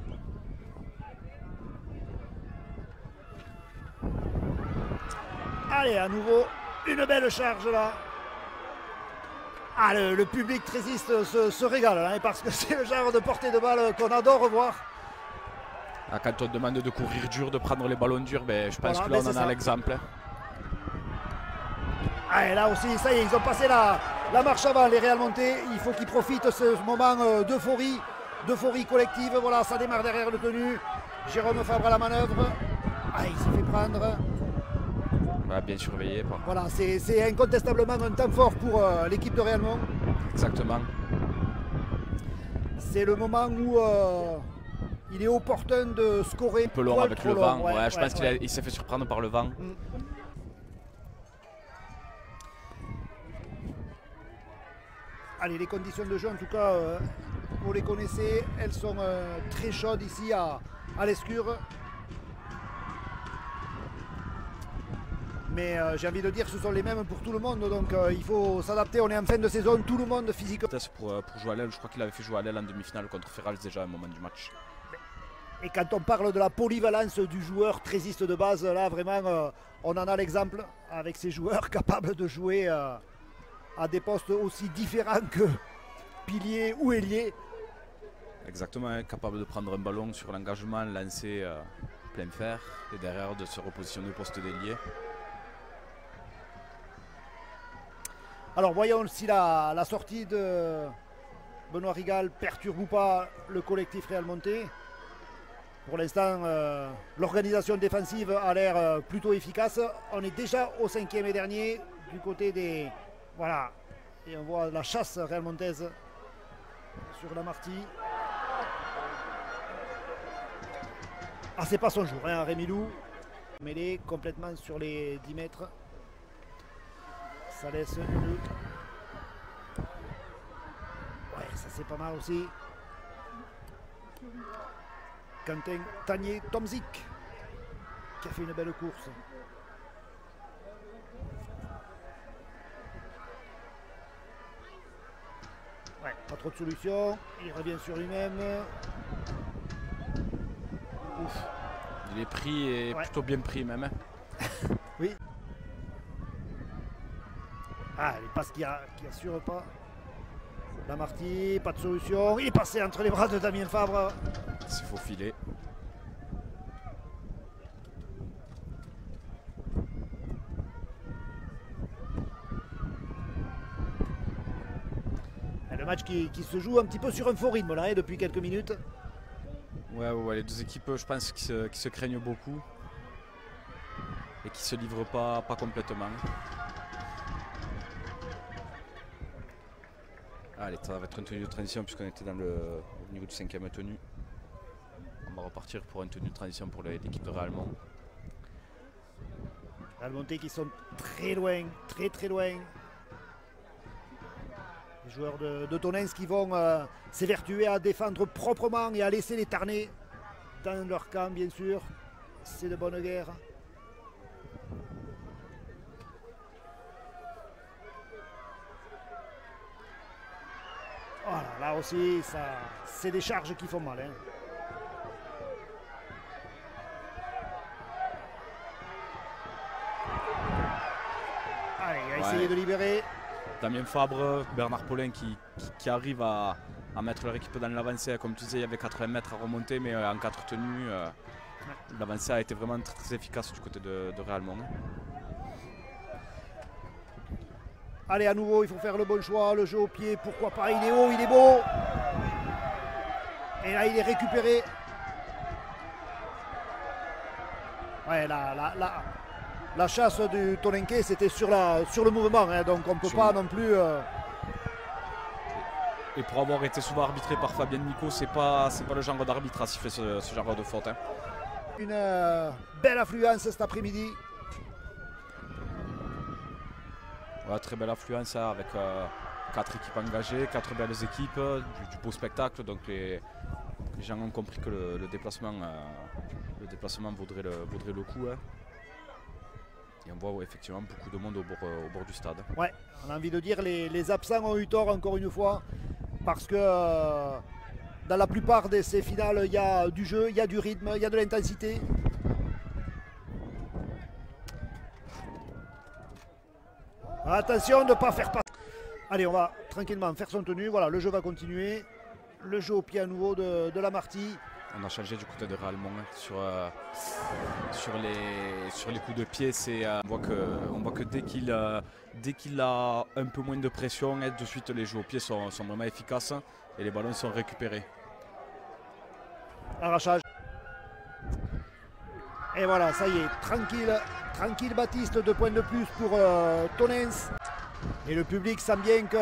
Allez, à nouveau, une belle charge là. Ah, le public trésiste se régale hein, parce que c'est le genre de portée de balle qu'on adore voir.
Ah, quand on demande de courir dur, de prendre les ballons durs, ben, je pense que là on en a l'exemple.
Ah, et là aussi, ça y est, ils ont passé la marche avant, les Real Monté. Il faut qu'ils profitent de ce moment d'euphorie collective. Voilà, ça démarre derrière le tenu. Jérôme Fabre à la manœuvre. Ah, il s'est fait prendre.
Bien surveillé.
Voilà, c'est incontestablement un temps fort pour l'équipe de Real Monte.
Exactement.
C'est le moment où il est opportun de scorer.
Un peu long avec le vent.
Ouais,
je pense qu'il s'est fait surprendre par le vent.
Allez, les conditions de jeu, en tout cas, vous les connaissez. Elles sont très chaudes ici à l'Escure. Mais j'ai envie de dire que ce sont les mêmes pour tout le monde, donc il faut s'adapter. On est en fin de saison, tout le monde physiquement.
Pour jouer à l'aile, je crois qu'il avait fait jouer à l'aile en demi-finale contre Ferrals déjà à un moment du match.
Et quand on parle de la polyvalence du joueur trésiste de base, là vraiment on en a l'exemple avec ces joueurs capables de jouer à des postes aussi différents que pilier ou ailier.
Exactement, hein, capable de prendre un ballon sur l'engagement, lancer plein fer et derrière de se repositionner au poste d'ailier.
Alors voyons si la sortie de Benoît Rigal perturbe ou pas le collectif Real Monté. Pour l'instant, l'organisation défensive a l'air plutôt efficace. On est déjà au 5e et dernier du côté des... Voilà. Et on voit la chasse Real Montaise sur la Marty. Ah, c'est pas son jour, hein, Rémi Lou. Mêlé complètement sur les 10 mètres. Ça laisse une... Ouais, ça c'est pas mal aussi. Quentin Tanier-Tomzik qui a fait une belle course. Ouais, pas trop de solutions. Il revient sur lui-même. Ouf.
Il est pris et plutôt bien pris même.
Oui. Ah, les passes qui assurent pas. Lamarty, pas de solution. Il est passé entre les bras de Damien Fabre.
Il s'est faufilé.
Le match qui se joue un petit peu sur un faux rythme là, depuis quelques minutes.
Ouais, les deux équipes, je pense, qui se craignent beaucoup et qui se livrent pas complètement. Allez, ça va être une tenue de transition puisqu'on était au niveau du 5e tenue. On va repartir pour une tenue de transition pour l'équipe de Real Mont.
Real Monté qui sont très loin, très loin. Les joueurs de Tonens qui vont s'évertuer à défendre proprement et à laisser les Tarnais dans leur camp, bien sûr. C'est de bonne guerre. Voilà, là aussi, c'est des charges qui font mal. Hein. Allez, il a essayé de libérer.
Damien Fabre, Bernard Paulin qui arrive à mettre leur équipe dans l'avancée. Comme tu disais, il y avait 80 mètres à remonter, mais en 4 tenues, l'avancée a été vraiment très efficace du côté de Real Mont.
Allez, à nouveau, il faut faire le bon choix. Le jeu au pied, pourquoi pas. Il est haut, il est beau. Et là, il est récupéré. Ouais, la chasse du Tonenke, c'était sur le mouvement. Hein, donc, on ne peut pas non plus...
Et pour avoir été souvent arbitré par Fabien Nico, c'est pas le genre d'arbitre à siffler ce genre de faute. Hein.
Une belle affluence cet après-midi.
Ouais, très belle affluence hein, avec 4 équipes engagées, 4 belles équipes, du beau spectacle. Donc les gens ont compris que le déplacement vaudrait le coup. Hein. Et on voit effectivement beaucoup de monde au bord du stade.
Ouais, on a envie de dire les absents ont eu tort encore une fois. Parce que dans la plupart de ces finales, il y a du jeu, il y a du rythme, il y a de l'intensité. Attention de ne pas faire pas. Allez, on va tranquillement faire son tenue. Voilà, le jeu va continuer. Le jeu au pied à nouveau de Lamarty.
On a changé du côté de Real Mont sur les coups de pied. On voit que dès qu'il a un peu moins de pression, de suite les jeux au pied sont vraiment efficaces et les ballons sont récupérés.
Arrachage. Et voilà, ça y est, tranquille Baptiste, 2 points de plus pour Tonens. Et le public sent bien que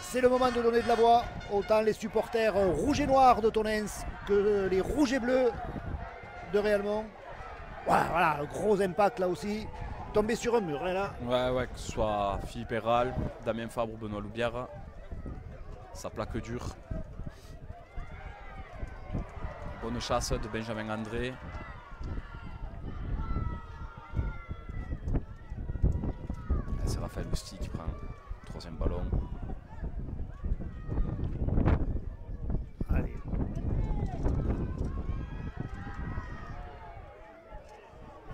c'est le moment de donner de la voix. Autant les supporters rouges et noirs de Tonens que les rouges et bleus de Real Mont. Voilà, gros impact là aussi. Tombé sur un mur, hein, là.
Ouais, que ce soit Philippe Herral, Damien Fabre ou Benoît Loubière. Ça plaque dur. Bonne chasse de Benjamin André. C'est Raphaël Lusty qui prend le 3e ballon.
Allez.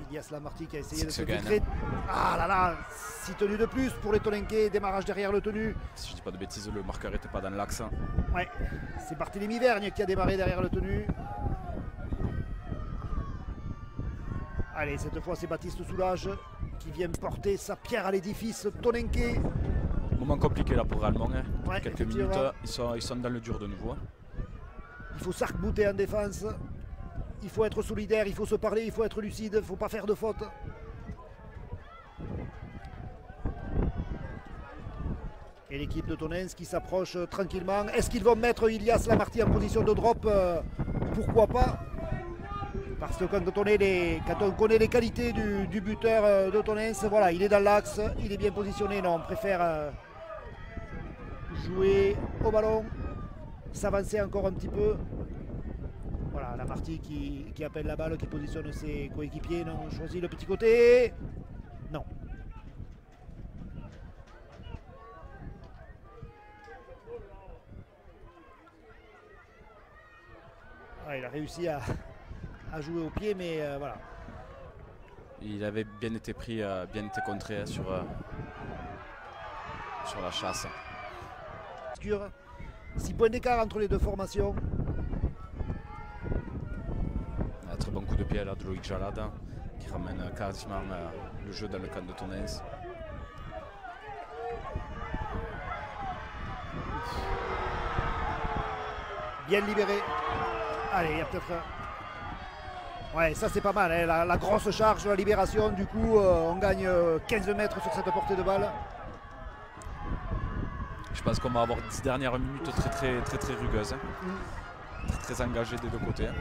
Ilias Lamarty qui a essayé de se filtrer. Ah là là, 6 tenues de plus pour les Tonenke. Démarrage derrière le tenu.
Si je dis pas de bêtises, le marqueur n'était pas dans l'axe.
Ouais, c'est Barthélémy Vergne qui a démarré derrière le tenu. Allez, cette fois c'est Baptiste Soulage qui vient porter sa pierre à l'édifice Tonenke.
Moment compliqué là pour Real Mont. Hein.
Ouais,
quelques minutes, ils sont dans le dur de nouveau.
Il faut s'arc-bouter en défense. Il faut être solidaire, il faut se parler, il faut être lucide, il ne faut pas faire de faute. Et l'équipe de Tonens qui s'approche tranquillement. Est-ce qu'ils vont mettre Ilias Lamarty en position de drop? Pourquoi pas? Parce que quand on connaît les qualités du buteur de Tonens, voilà, il est dans l'axe, il est bien positionné. Non, on préfère jouer au ballon, s'avancer encore un petit peu. Voilà, Lamarty qui appelle la balle, qui positionne ses coéquipiers. Non, on choisit le petit côté. Non. Ah, il a réussi à à jouer au pied, mais voilà.
Il avait bien été pris, bien été contré sur la chasse.
6 points d'écart entre les deux formations.
Un très bon coup de pied là de Loïc Jalade qui ramène quasiment le jeu dans le camp de Tonens.
Bien libéré. Allez, il y a peut-être... Ouais, ça c'est pas mal, hein. La grosse charge, la libération, du coup on gagne 15 mètres sur cette portée de balle.
Je pense qu'on va avoir 10 dernières minutes très rugueuses. Hein. Très engagées des deux côtés. Hein.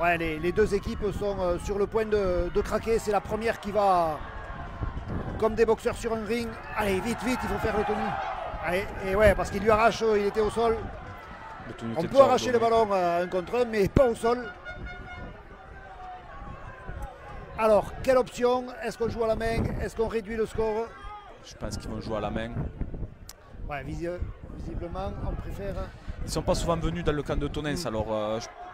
Ouais, les deux équipes sont sur le point de craquer. C'est la première qui va, comme des boxeurs sur un ring. Allez, vite, il faut faire le tenue. Allez, et ouais, parce qu'il lui arrache, il était au sol. On peut arracher le ballon à 1 contre 1, mais pas au sol. Alors, quelle option? Est-ce qu'on joue à la main? Est-ce qu'on réduit le score?
Je pense qu'ils vont jouer à la main.
Ouais, visiblement, on préfère...
Ils ne sont pas souvent venus dans le camp de Tonens, alors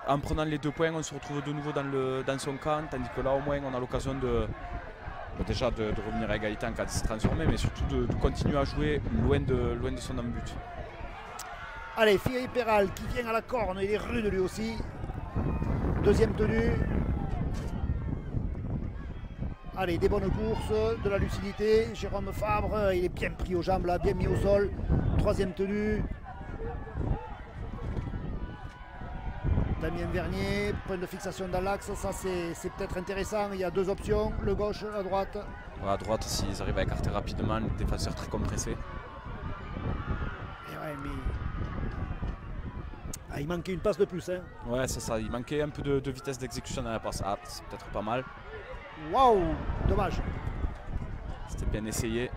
en prenant les 2 points, on se retrouve de nouveau dans son camp, tandis que là au moins on a l'occasion déjà de revenir à égalité en cas de se transformer, mais surtout de continuer à jouer loin de son but.
Allez, Thierry Perral qui vient à la corne, il est rude lui aussi. Deuxième tenue. Allez, des bonnes courses, de la lucidité. Jérôme Fabre, il est bien pris aux jambes là, bien mis au sol. Troisième tenue. Damien Vernier, point de fixation dans l'axe, ça c'est peut-être intéressant. Il y a 2 options, le gauche, la droite.
Ouais, à droite, s'ils arrivent à écarter rapidement, le défenseur très compressé.
Et ouais, mais... Ah, il manquait une passe de plus. Hein.
Ouais, c'est ça, il manquait un peu de vitesse d'exécution dans la passe. Ah, c'est peut-être pas mal.
Waouh, dommage.
C'était bien essayé.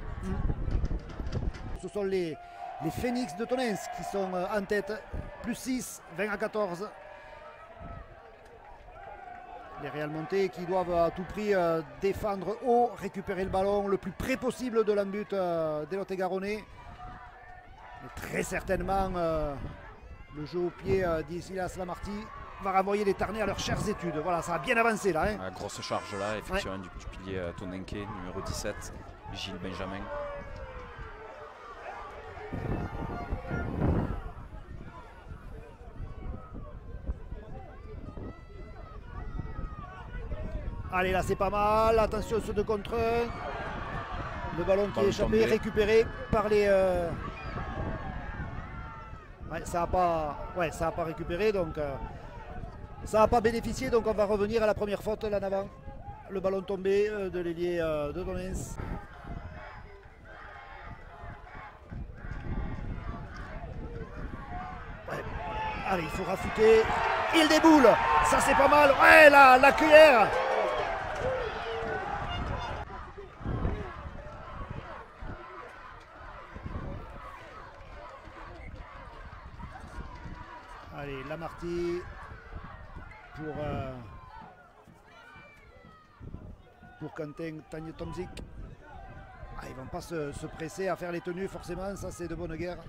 Ce sont les Phoenix de Tonens qui sont en tête. Plus 6, 20 à 14. Les Real Montés qui doivent à tout prix défendre haut, récupérer le ballon le plus près possible de l'embut des Lot-et-Garonnais. Et très certainement, le jeu au pied d'Isilas Lamarty va renvoyer les Tarnais à leurs chères études. Voilà, ça a bien avancé là. Hein.
Grosse charge là, effectivement, du pilier Tonenke, numéro 17, Gilles Benjamin.
Allez, là c'est pas mal. Attention sur 2 contre 1. Le ballon qui est échappé, tombé. Récupéré par les... Ouais, ça n'a pas récupéré, donc ça n'a pas bénéficié. Donc on va revenir à la première faute là en avant. Le ballon tombé de l'ailier de Tonens. Ouais. Allez, il faut rafouter. Il déboule. Ça c'est pas mal. Ouais, la cuillère. Allez, Lamarty pour Quentin Tagnetomzik. Ah, ils ne vont pas se presser à faire les tenues forcément, ça c'est de bonne guerre.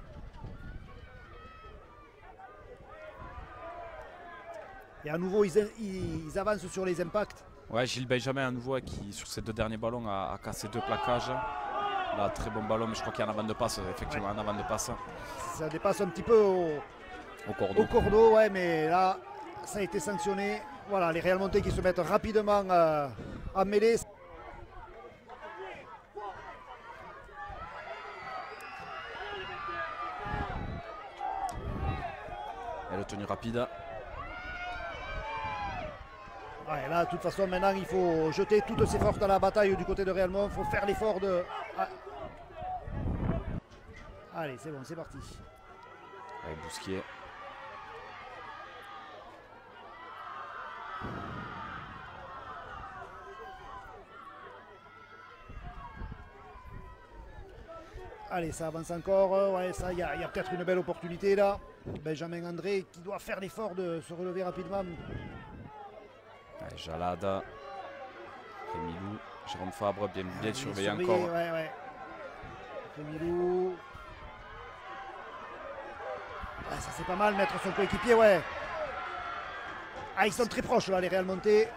Et à nouveau ils avancent sur les impacts.
Ouais, Gilles Benjamin à nouveau qui sur ces 2 derniers ballons a cassé 2 plaquages. Là, très bon ballon, mais je crois qu'il y a un avant de passe, effectivement, un avant de passe.
Ça dépasse un petit peu au cordeau, ouais, mais là, ça a été sanctionné. Voilà, les Real Montés qui se mettent rapidement à mêler.
Et le tenue rapide.
Ouais, là, de toute façon, maintenant, il faut jeter toutes ses forces dans la bataille du côté de Real Monts. Il faut faire l'effort de... Ah. Allez, c'est bon, c'est parti.
Allez, Bousquier.
Allez, ça avance encore. Ouais, ça, il y a peut-être une belle opportunité là. Benjamin André qui doit faire l'effort de se relever rapidement.
Allez, Jalade. Rémilou. Jérôme Fabre, bien surveillé encore.
Ouais. Rémilou. Ouais, ça c'est pas mal, mettre son coéquipier, ouais. Ah, ils sont très proches là, les Real Montés.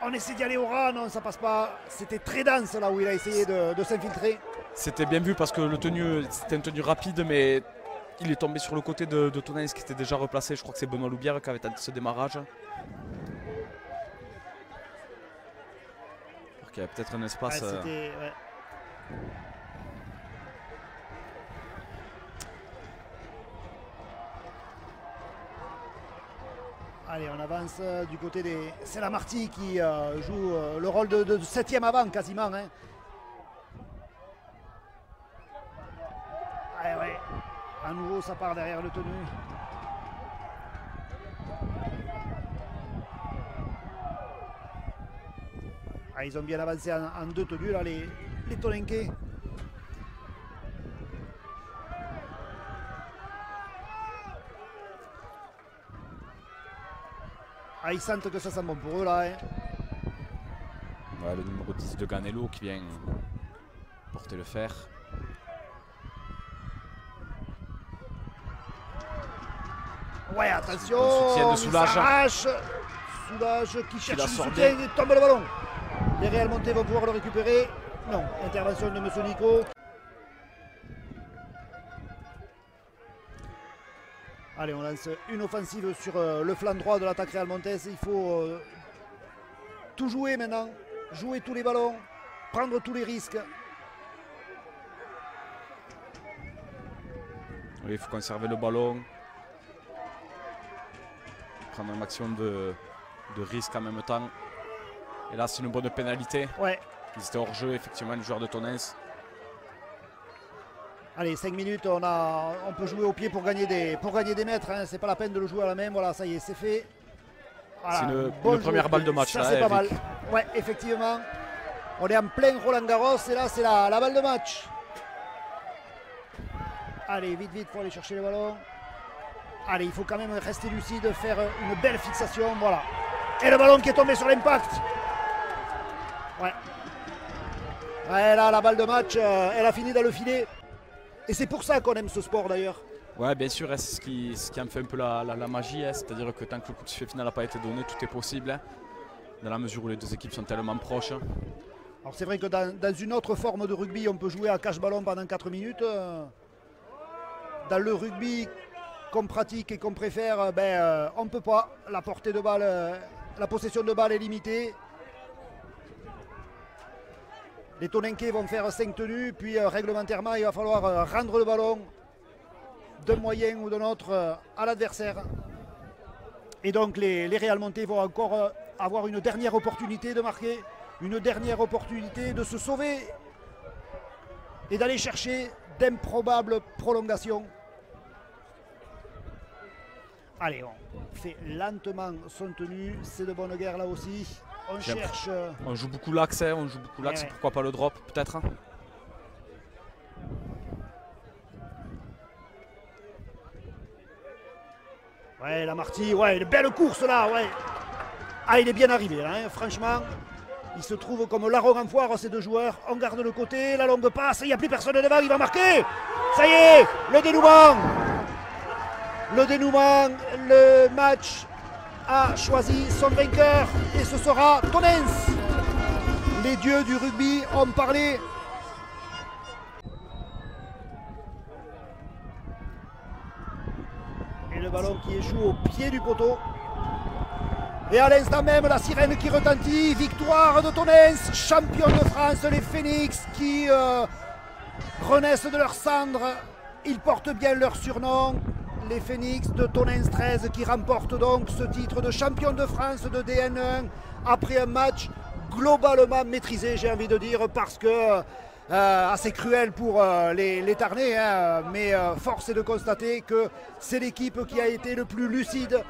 On essaie d'y aller au ras, non, ça passe pas. C'était très dense là où il a essayé de s'infiltrer.
C'était bien vu parce que c'était une tenue rapide, mais il est tombé sur le côté de Tonens qui était déjà replacé. Je crois que c'est Benoît Loubière qui avait tenté ce démarrage. Alors qu'il y a peut-être un espace.
Ouais. Allez, on avance du côté des... C'est la Marty qui joue le rôle de 7e avant quasiment. Hein. Ouais. À nouveau, ça part derrière le tenu. Ah, ils ont bien avancé en 2 tenues, là, les Tonenquais. Ah, ils sentent que ça sent bon pour eux, là. Hein.
Ouais, le numéro 10 de Ganello qui vient porter le fer.
Ouais, attention,
soutien de Soulage.
Soulage qui cherche le soutien, il tombe le ballon. Les Real Montés vont pouvoir le récupérer. Non, intervention de M. Nico. Allez, on lance une offensive sur le flanc droit de l'attaque Real Montés. Il faut tout jouer maintenant, jouer tous les ballons, prendre tous les risques.
Oui, il faut conserver le ballon. Prendre un maximum de risques en même temps. Et là, c'est une bonne pénalité.
Ouais.
Ils étaient hors jeu, effectivement, le joueur de Tonens.
Allez, 5 minutes, on peut jouer au pied pour gagner des mètres. Hein. C'est pas la peine de le jouer à la main. Voilà, ça y est, c'est fait. Voilà,
c'est une première balle de match.
Ça, c'est pas mal. Ouais, effectivement. On est en plein Roland Garros et là, c'est la balle de match. Allez, vite, il faut aller chercher le ballon. Allez, il faut quand même rester lucide, faire une belle fixation. Voilà. Et le ballon qui est tombé sur l'impact. Ouais. Ouais, là, la balle de match, elle a fini dans le filet. Et c'est pour ça qu'on aime ce sport d'ailleurs.
Ouais, bien sûr, c'est ce qui en fait un peu la magie. Hein. C'est-à-dire que tant que le coup de sifflet final n'a pas été donné, tout est possible. Hein, dans la mesure où les deux équipes sont tellement proches.
Alors c'est vrai que dans une autre forme de rugby, on peut jouer à cache-ballon pendant 4 minutes. Dans le rugby qu'on pratique et qu'on préfère, on ne peut pas. La portée de balle, la possession de balle est limitée. Les Tonenquais vont faire 5 tenues, puis réglementairement, il va falloir rendre le ballon d'un moyen ou d'un autre à l'adversaire. Et donc les Real Montés vont encore avoir une dernière opportunité de marquer, une dernière opportunité de se sauver et d'aller chercher d'improbables prolongations. Allez, on fait lentement son tenue, c'est de bonne guerre là aussi. On cherche.
On joue beaucoup l'axe, hein, ouais. Pourquoi pas le drop peut-être.
Ouais, la Marty, ouais, une belle course là, ouais. Ah, il est bien arrivé, hein, franchement. Il se trouve comme larron en foire, ces deux joueurs. On garde le côté, la longue passe, il n'y a plus personne devant, il va marquer. Ça y est, le dénouement. Le dénouement, le match a choisi son vainqueur et ce sera Tonens. Les dieux du rugby ont parlé. Et le ballon qui échoue au pied du poteau. Et à l'instant même, la sirène qui retentit. Victoire de Tonens, champion de France, les Phoenix qui renaissent de leurs cendres. Ils portent bien leur surnom. Les Phoenix de Tonens 13 qui remportent donc ce titre de champion de France de DN1 après un match globalement maîtrisé, j'ai envie de dire, parce que assez cruel pour les Tarnais, hein, mais force est de constater que c'est l'équipe qui a été le plus lucide